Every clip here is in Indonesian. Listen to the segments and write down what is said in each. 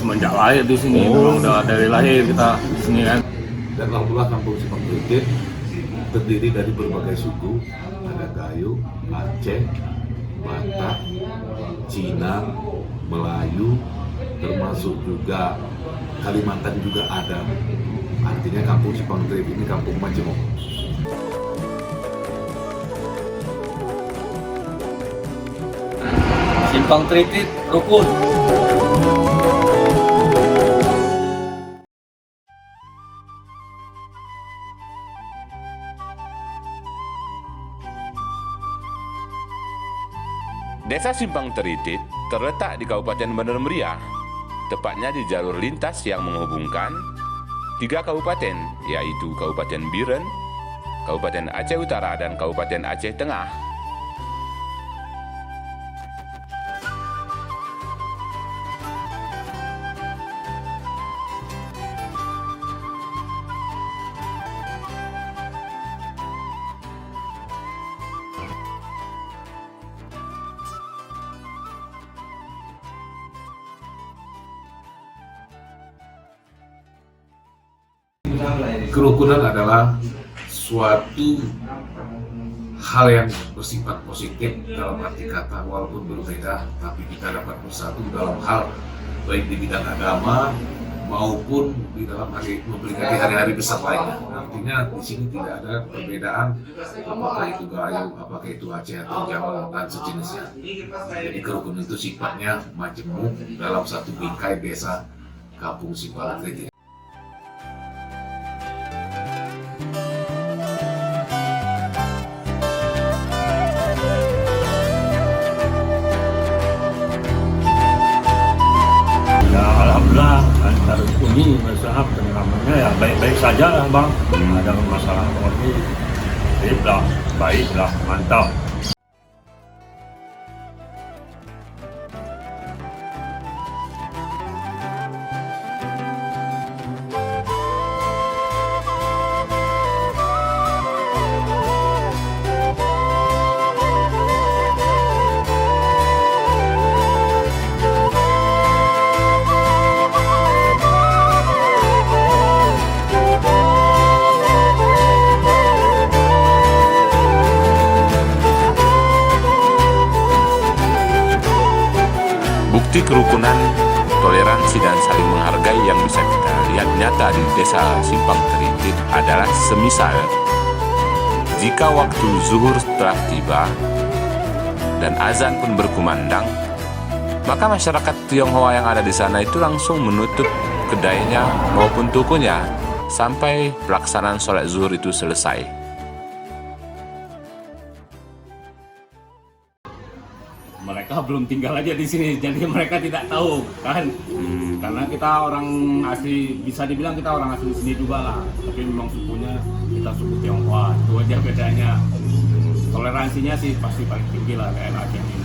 semenjak lahir di sini. Memang udah dari lahir kita di sini kan. Dan alhamdulillah kampung Simpang Tritit terdiri dari berbagai suku, ada Gayo, Aceh, Batak, Cina, Melayu, termasuk juga Kalimantan juga ada. Artinya kampung Simpang Tritit ini kampung majemuk. Simpang Tritit rukun. Desa Simpang Tritit terletak di Kabupaten Bener Meriah, tepatnya di jalur lintas yang menghubungkan 3 kabupaten, yaitu Kabupaten Biren, Kabupaten Aceh Utara, dan Kabupaten Aceh Tengah. Kerukunan adalah suatu hal yang bersifat positif dalam arti kata, walaupun berbeda, tapi kita dapat bersatu dalam hal baik di bidang agama maupun di dalam memperingati hari-hari besar lainnya. Artinya di sini tidak ada perbedaan apakah itu Gayo, apakah itu Aceh atau Jawa dan sejenisnya. Jadi kerukunan itu sifatnya majemuk dalam satu bingkai desa kampung Simpang Tritit. Ya alhamdulillah antara ini masalah namanya ya baik-baik saja lah bang. Ada masalah seperti itu lah, baik lah, mantap. Bukti kerukunan, toleransi, dan saling menghargai yang bisa kita lihat nyata di Desa Simpang Tritit adalah semisal jika waktu zuhur telah tiba dan azan pun berkumandang, maka masyarakat Tionghoa yang ada di sana itu langsung menutup kedainya maupun tokonya sampai pelaksanaan sholat zuhur itu selesai. Mereka belum tinggal aja di sini, jadi mereka tidak tahu kan. Karena kita orang asli, bisa dibilang kita orang asli sini juga lah. Tapi memang sukunya kita suku Tionghoa, itu aja bedanya. Toleransinya sih pasti paling tinggi lah kayak Aceh ini.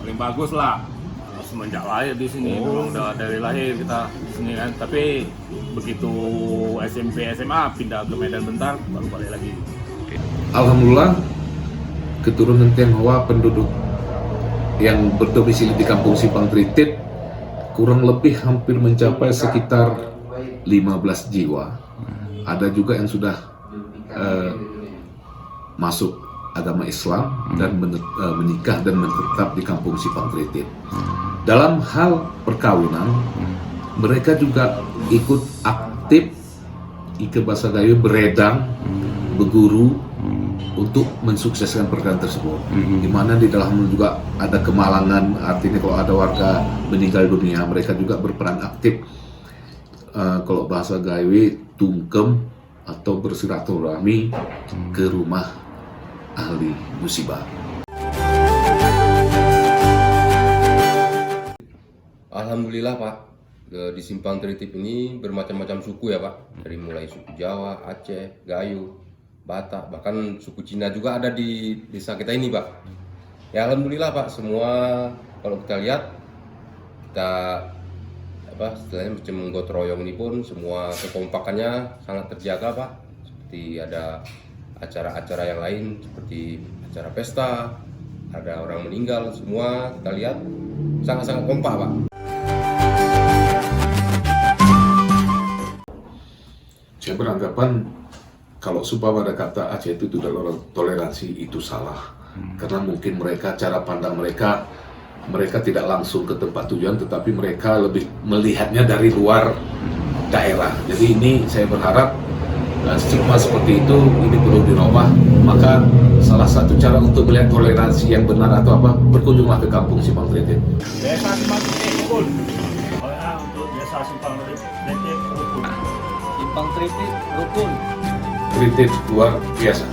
Paling bagus lah. Semenjak lahir di sini, memang udah dari lahir kita di sini kan. Tapi begitu SMP SMA pindah ke Medan bentar, baru balik lagi. Alhamdulillah keturunan Tionghoa penduduk yang berdomisili di kampung Simpang Tritit kurang lebih hampir mencapai sekitar 15 jiwa. Ada juga yang sudah masuk agama Islam dan menikah dan menetap di kampung Simpang Tritit. Dalam hal perkawinan, mereka juga ikut aktif Ike bahasa Gayo beredang, berguru untuk mensukseskan pernikahan tersebut. Di mana di dalam juga ada kemalangan, artinya kalau ada warga meninggal dunia, mereka juga berperan aktif. Kalau bahasa Gayo tungkem atau bersilaturahmi ke rumah ahli musibah. Alhamdulillah Pak, di Simpang Tritit ini bermacam-macam suku ya Pak. Dari mulai suku Jawa, Aceh, Gayo, Batak, bahkan suku Cina juga ada di desa kita ini Pak. Ya alhamdulillah Pak, semua kalau kita lihat, kita istilahnya macam gotong royong ini pun semua kekompakannya sangat terjaga Pak. Seperti ada acara-acara yang lain seperti acara pesta, ada orang meninggal, semua kita lihat sangat-sangat kompak Pak. Saya beranggapan kalau supaya ada kata Aceh itu tidak toleransi itu salah. Karena mungkin mereka, cara pandang mereka tidak langsung ke tempat tujuan, tetapi mereka lebih melihatnya dari luar daerah. Jadi ini saya berharap stigma seperti itu ini perlu dirubah. Maka salah satu cara untuk melihat toleransi yang benar atau apa, berkunjunglah ke kampung Simpang Tritip. Desa Simpang Tritip rukun. Untuk desa Simpang Tritip rukun. Simpang Tritip rukun. Tritip luar biasa.